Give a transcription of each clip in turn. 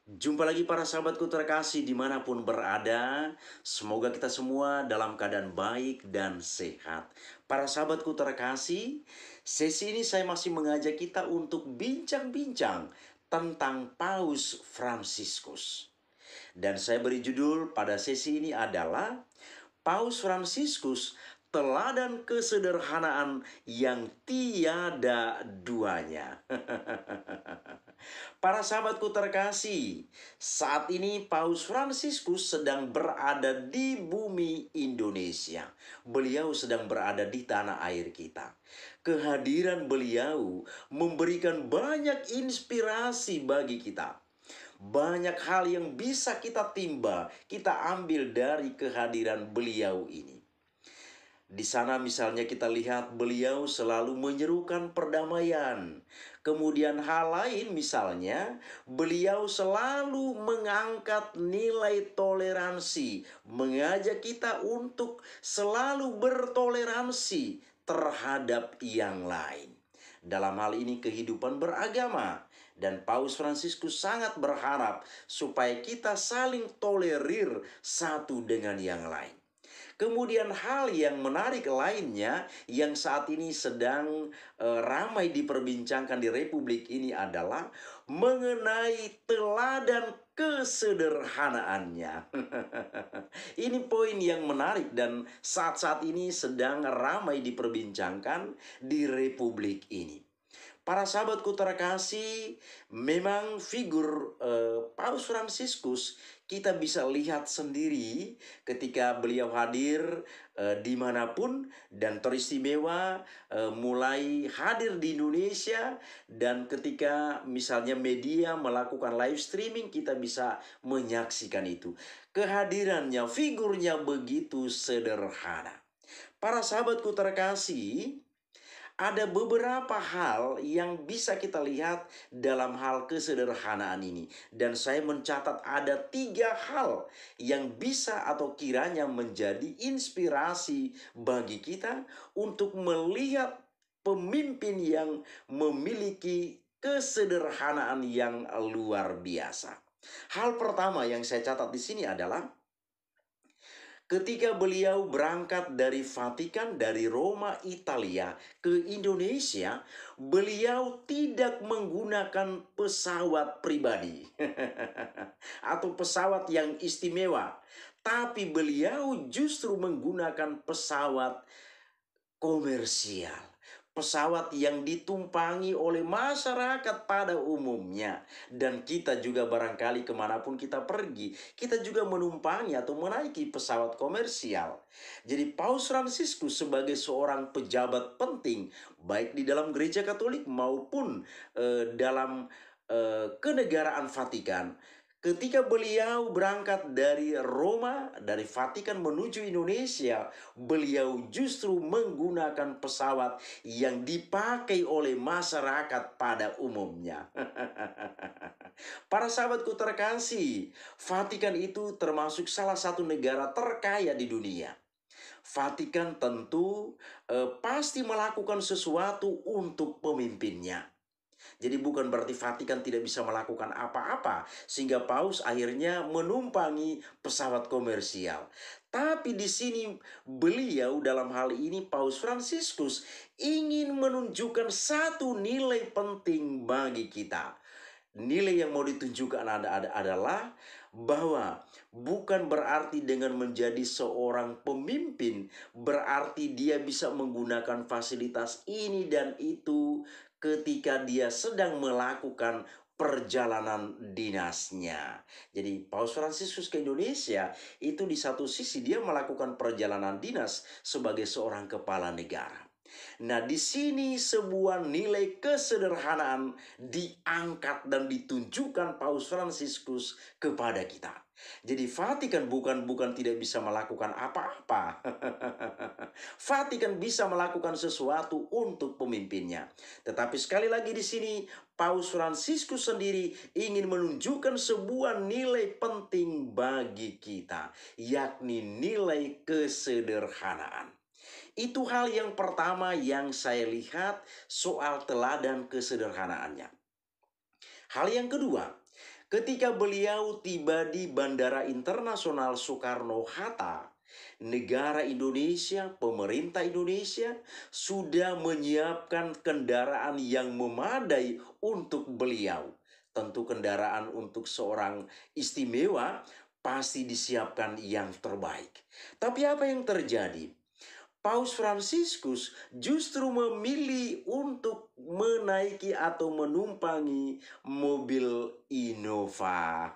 Jumpa lagi para sahabatku terkasih dimanapun berada. Semoga kita semua dalam keadaan baik dan sehat. Para sahabatku terkasih, sesi ini saya masih mengajak kita untuk bincang-bincang tentang Paus Fransiskus. Dan saya beri judul pada sesi ini adalah Paus Fransiskus, teladan kesederhanaan yang tiada duanya. Para sahabatku terkasih, saat ini Paus Fransiskus sedang berada di bumi Indonesia. Beliau sedang berada di tanah air kita. Kehadiran beliau memberikan banyak inspirasi bagi kita. Banyak hal yang bisa kita timba, kita ambil dari kehadiran beliau ini. Di sana misalnya kita lihat beliau selalu menyerukan perdamaian. Kemudian hal lain misalnya beliau selalu mengangkat nilai toleransi. Mengajak kita untuk selalu bertoleransi terhadap yang lain. Dalam hal ini kehidupan beragama. Dan Paus Fransiskus sangat berharap supaya kita saling tolerir satu dengan yang lain. Kemudian hal yang menarik lainnya yang saat ini sedang ramai diperbincangkan di Republik ini adalah mengenai teladan kesederhanaannya. Ini poin yang menarik dan saat-saat ini sedang ramai diperbincangkan di Republik ini. Para sahabatku terkasih, memang figur Paus Fransiskus kita bisa lihat sendiri ketika beliau hadir dimanapun dan teristimewa mulai hadir di Indonesia, dan ketika misalnya media melakukan live streaming kita bisa menyaksikan itu. Kehadirannya, figurnya begitu sederhana. Para sahabatku terkasih, ada beberapa hal yang bisa kita lihat dalam hal kesederhanaan ini. Dan saya mencatat ada 3 hal yang bisa atau kiranya menjadi inspirasi bagi kita untuk melihat pemimpin yang memiliki kesederhanaan yang luar biasa. Hal pertama yang saya catat di sini adalah ketika beliau berangkat dari Vatikan, dari Roma, Italia ke Indonesia, beliau tidak menggunakan pesawat pribadi atau pesawat yang istimewa, tapi beliau justru menggunakan pesawat komersial. Pesawat yang ditumpangi oleh masyarakat pada umumnya. Dan kita juga barangkali kemanapun kita pergi, kita juga menumpangi atau menaiki pesawat komersial. Jadi Paus Fransiskus sebagai seorang pejabat penting, baik di dalam gereja Katolik maupun dalam kenegaraan Vatikan, ketika beliau berangkat dari Roma, dari Vatikan menuju Indonesia, beliau justru menggunakan pesawat yang dipakai oleh masyarakat pada umumnya. Para sahabatku terkasih, Vatikan itu termasuk salah satu negara terkaya di dunia. Vatikan tentu pasti melakukan sesuatu untuk pemimpinnya. Jadi bukan berarti Vatikan tidak bisa melakukan apa-apa sehingga Paus akhirnya menumpangi pesawat komersial. Tapi di sini beliau dalam hal ini Paus Fransiskus ingin menunjukkan satu nilai penting bagi kita. Nilai yang mau ditunjukkan adalah bahwa bukan berarti dengan menjadi seorang pemimpin berarti dia bisa menggunakan fasilitas ini dan itu ketika dia sedang melakukan perjalanan dinasnya. Jadi Paus Fransiskus ke Indonesia itu di satu sisi dia melakukan perjalanan dinas sebagai seorang kepala negara. Nah, di sini sebuah nilai kesederhanaan diangkat dan ditunjukkan Paus Fransiskus kepada kita. Jadi Vatikan bukan tidak bisa melakukan apa-apa. Vatikan bisa melakukan sesuatu untuk pemimpinnya. Tetapi sekali lagi di sini Paus Fransiskus sendiri ingin menunjukkan sebuah nilai penting bagi kita, yakni nilai kesederhanaan. Itu hal yang pertama yang saya lihat soal teladan kesederhanaannya. Hal yang kedua, Ketika beliau tiba di Bandara Internasional Soekarno-Hatta, negara Indonesia, pemerintah Indonesia sudah menyiapkan kendaraan yang memadai untuk beliau. Tentu kendaraan untuk seorang istimewa pasti disiapkan yang terbaik. Tapi apa yang terjadi? Paus Fransiskus justru memilih untuk menaiki atau menumpangi mobil Innova.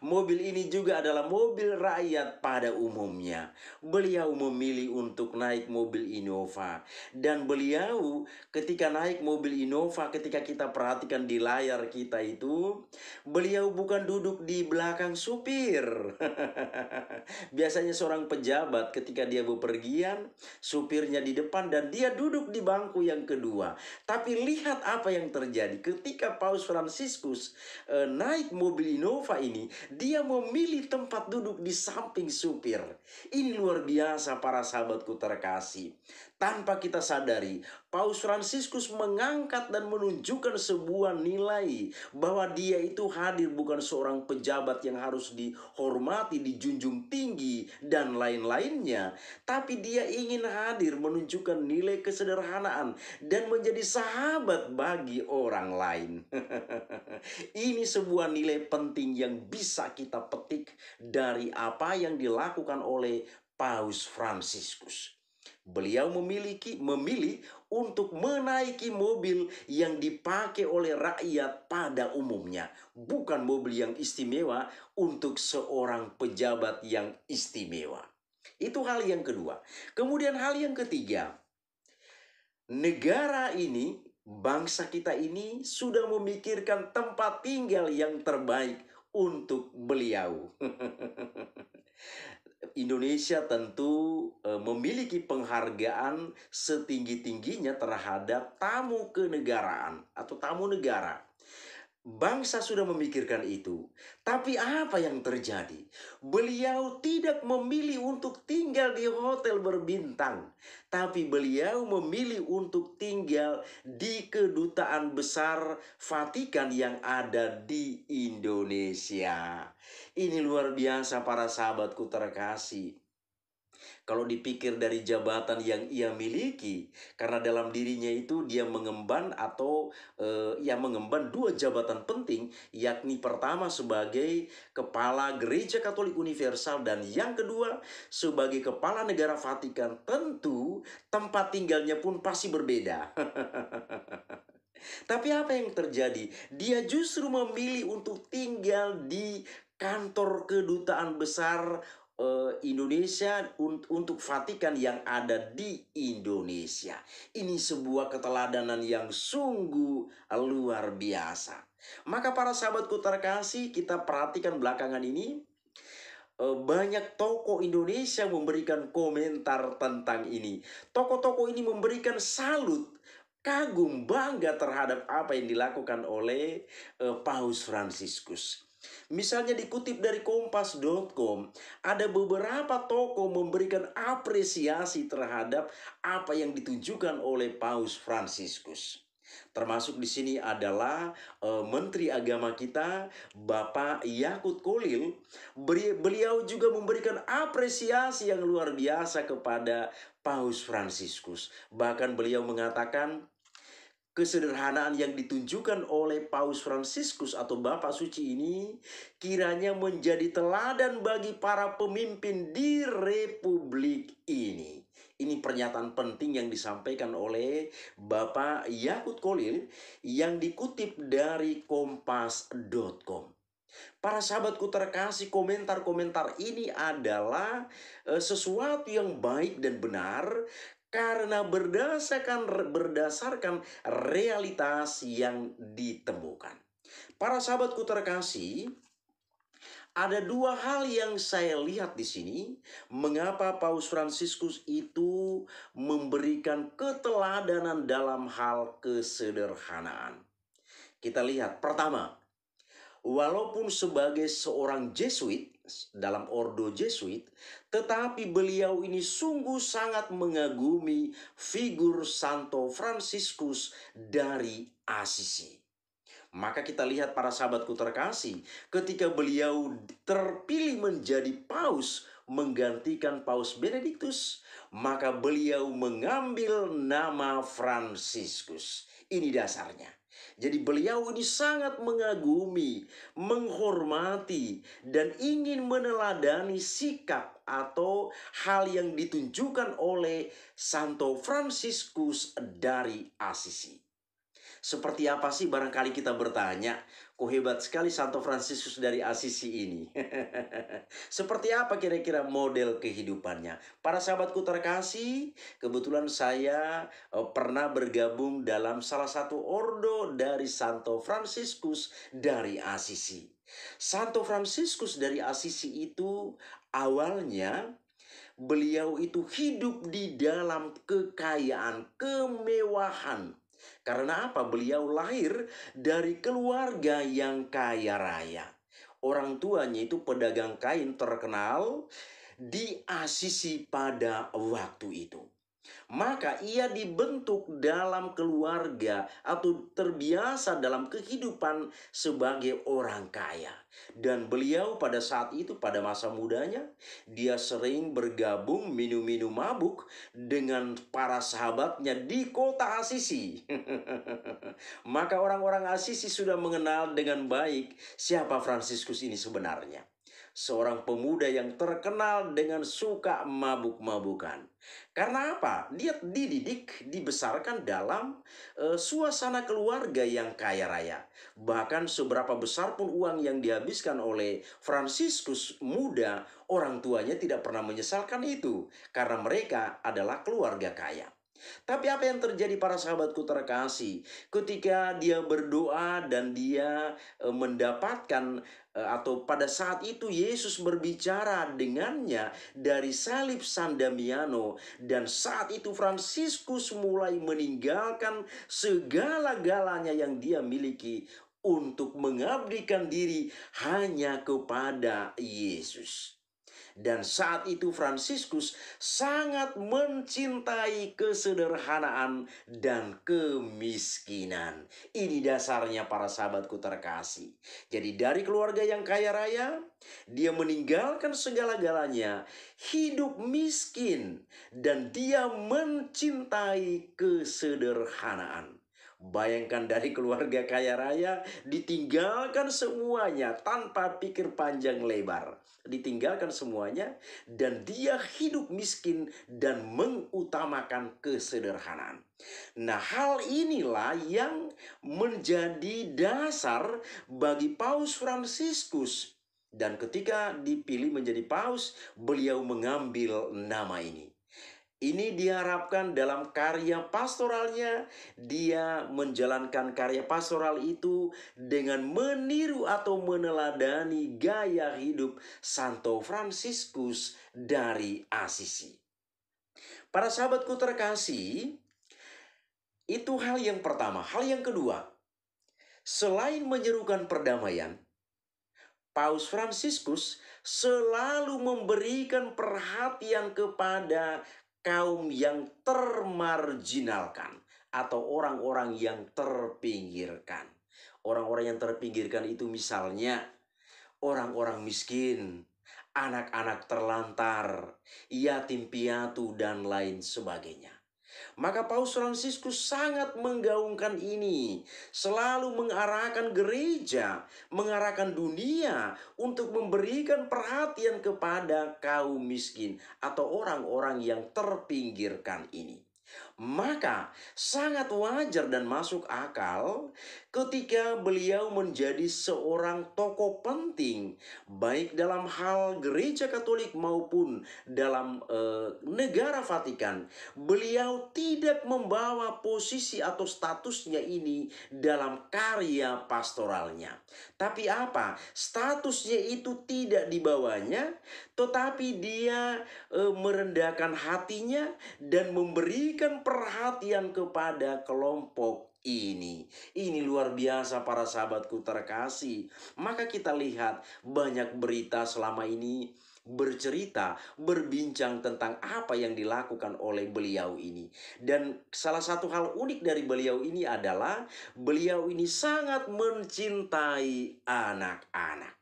Mobil ini juga adalah mobil rakyat pada umumnya. Beliau memilih untuk naik mobil Innova. Dan beliau ketika naik mobil Innova, ketika kita perhatikan di layar kita itu, beliau bukan duduk di belakang supir. Biasanya seorang pejabat ketika dia bepergian, supirnya di depan dan dia duduk di bangku yang kedua. Tapi lihat apa yang terjadi ketika Paus Fransiskus naik mobil Innova ini, dia memilih tempat duduk di samping supir. Ini luar biasa para sahabatku terkasih. Tanpa kita sadari, Paus Fransiskus mengangkat dan menunjukkan sebuah nilai bahwa dia itu hadir bukan seorang pejabat yang harus dihormati, dijunjung tinggi, dan lain-lainnya. Tapi dia ingin hadir menunjukkan nilai kesederhanaan dan menjadi sahabat bagi orang lain. Ini sebuah nilai penting yang bisa kita petik dari apa yang dilakukan oleh Paus Fransiskus. Beliau memilih untuk menaiki mobil yang dipakai oleh rakyat pada umumnya, bukan mobil yang istimewa untuk seorang pejabat yang istimewa. Itu hal yang kedua. Kemudian hal yang ketiga, negara ini, bangsa kita ini sudah memikirkan tempat tinggal yang terbaik untuk beliau. Indonesia tentu memiliki penghargaan setinggi-tingginya terhadap tamu kenegaraan atau tamu negara. Bangsa sudah memikirkan itu. Tapi apa yang terjadi? Beliau tidak memilih untuk tinggal di hotel berbintang. Tapi beliau memilih untuk tinggal di kedutaan besar Vatikan yang ada di Indonesia. Ini luar biasa para sahabatku terkasih. Kalau dipikir dari jabatan yang ia miliki, karena dalam dirinya itu dia mengemban atau mengemban dua jabatan penting, yakni pertama sebagai kepala Gereja Katolik Universal dan yang kedua sebagai kepala negara Vatikan. Tentu tempat tinggalnya pun pasti berbeda. Tapi apa yang terjadi? Dia justru memilih untuk tinggal di kantor kedutaan besar Indonesia untuk Vatikan yang ada di Indonesia. Ini sebuah keteladanan yang sungguh luar biasa. Maka para sahabatku terkasih, kita perhatikan belakangan ini banyak tokoh Indonesia memberikan komentar tentang ini. Tokoh-tokoh ini memberikan salut, kagum, bangga terhadap apa yang dilakukan oleh Paus Fransiskus. Misalnya dikutip dari kompas.com, ada beberapa tokoh memberikan apresiasi terhadap apa yang ditunjukkan oleh Paus Fransiskus. Termasuk di sini adalah Menteri Agama kita, Bapak Yakut Kolil. Beliau juga memberikan apresiasi yang luar biasa kepada Paus Fransiskus. Bahkan beliau mengatakan, kesederhanaan yang ditunjukkan oleh Paus Fransiskus atau Bapak Suci ini kiranya menjadi teladan bagi para pemimpin di Republik ini. Ini pernyataan penting yang disampaikan oleh Bapak Yakut Kolil yang dikutip dari kompas.com. Para sahabatku terkasih, komentar-komentar ini adalah sesuatu yang baik dan benar karena berdasarkan realitas yang ditemukan. Para sahabatku terkasih, ada dua hal yang saya lihat di sini. Mengapa Paus Fransiskus itu memberikan keteladanan dalam hal kesederhanaan? Kita lihat, pertama, walaupun sebagai seorang Jesuit dalam ordo Jesuit, tetapi beliau ini sungguh sangat mengagumi figur Santo Fransiskus dari Assisi. Maka kita lihat para sahabatku terkasih, ketika beliau terpilih menjadi paus menggantikan Paus Benediktus, maka beliau mengambil nama Fransiskus. Ini dasarnya. Jadi beliau ini sangat mengagumi, menghormati, dan ingin meneladani sikap atau hal yang ditunjukkan oleh Santo Fransiskus dari Asisi. Seperti apa sih barangkali kita bertanya, kok hebat sekali Santo Fransiskus dari Asisi ini. Seperti apa kira-kira model kehidupannya? Para sahabatku terkasih, kebetulan saya pernah bergabung dalam salah satu ordo dari Santo Fransiskus dari Asisi. Santo Fransiskus dari Asisi itu awalnya beliau itu hidup di dalam kekayaan, kemewahan. Karena apa? Beliau lahir dari keluarga yang kaya raya. Orang tuanya itu pedagang kain terkenal di Asisi pada waktu itu. Maka ia dibentuk dalam keluarga atau terbiasa dalam kehidupan sebagai orang kaya. Dan beliau pada saat itu, pada masa mudanya, dia sering bergabung minum-minum mabuk dengan para sahabatnya di kota Asisi. Maka orang-orang Asisi sudah mengenal dengan baik siapa Fransiskus ini sebenarnya. Seorang pemuda yang terkenal dengan suka mabuk-mabukan. Karena apa? Dia dididik, dibesarkan dalam suasana keluarga yang kaya raya. Bahkan seberapa besar pun uang yang dihabiskan oleh Fransiskus muda, orang tuanya tidak pernah menyesalkan itu. Karena mereka adalah keluarga kaya. Tapi apa yang terjadi para sahabatku terkasih? Ketika dia berdoa dan dia mendapatkan atau pada saat itu Yesus berbicara dengannya dari salib San Damiano, dan saat itu Fransiskus mulai meninggalkan segala-galanya yang dia miliki untuk mengabdikan diri hanya kepada Yesus. Dan saat itu Fransiskus sangat mencintai kesederhanaan dan kemiskinan. Ini dasarnya para sahabatku terkasih. Jadi dari keluarga yang kaya raya, dia meninggalkan segala-galanya, hidup miskin, dan dia mencintai kesederhanaan. Bayangkan dari keluarga kaya raya ditinggalkan semuanya tanpa pikir panjang lebar. Ditinggalkan semuanya dan dia hidup miskin dan mengutamakan kesederhanaan. Nah, hal inilah yang menjadi dasar bagi Paus Fransiskus. Dan ketika dipilih menjadi paus, beliau mengambil nama ini. Ini diharapkan dalam karya pastoralnya, dia menjalankan karya pastoral itu dengan meniru atau meneladani gaya hidup Santo Fransiskus dari Asisi. Para sahabatku terkasih, itu hal yang pertama. Hal yang kedua, selain menyerukan perdamaian, Paus Fransiskus selalu memberikan perhatian kepada kaum yang termarginalkan atau orang-orang yang terpinggirkan. Orang-orang yang terpinggirkan itu misalnya orang-orang miskin, anak-anak terlantar, yatim piatu, dan lain sebagainya. Maka Paus Fransiskus sangat menggaungkan ini, selalu mengarahkan gereja, mengarahkan dunia untuk memberikan perhatian kepada kaum miskin atau orang-orang yang terpinggirkan ini. Maka sangat wajar dan masuk akal ketika beliau menjadi seorang tokoh penting baik dalam hal gereja Katolik maupun dalam negara Vatikan. Beliau tidak membawa posisi atau statusnya ini dalam karya pastoralnya. Tapi apa? Statusnya itu tidak dibawanya, tetapi dia merendahkan hatinya dan memberikan perhatian kepada kelompok ini. Ini luar biasa para sahabatku terkasih. Maka kita lihat banyak berita selama ini bercerita, berbincang tentang apa yang dilakukan oleh beliau ini. Dan salah satu hal unik dari beliau ini adalah beliau ini sangat mencintai anak-anak.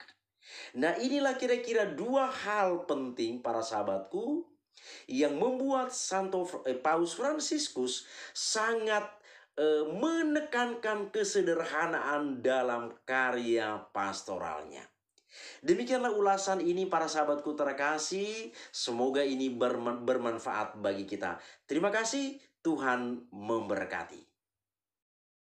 Nah, inilah kira-kira dua hal penting para sahabatku yang membuat Paus Fransiskus sangat menekankan kesederhanaan dalam karya pastoralnya. Demikianlah ulasan ini para sahabatku terkasih. Semoga ini bermanfaat bagi kita. Terima kasih, Tuhan memberkati.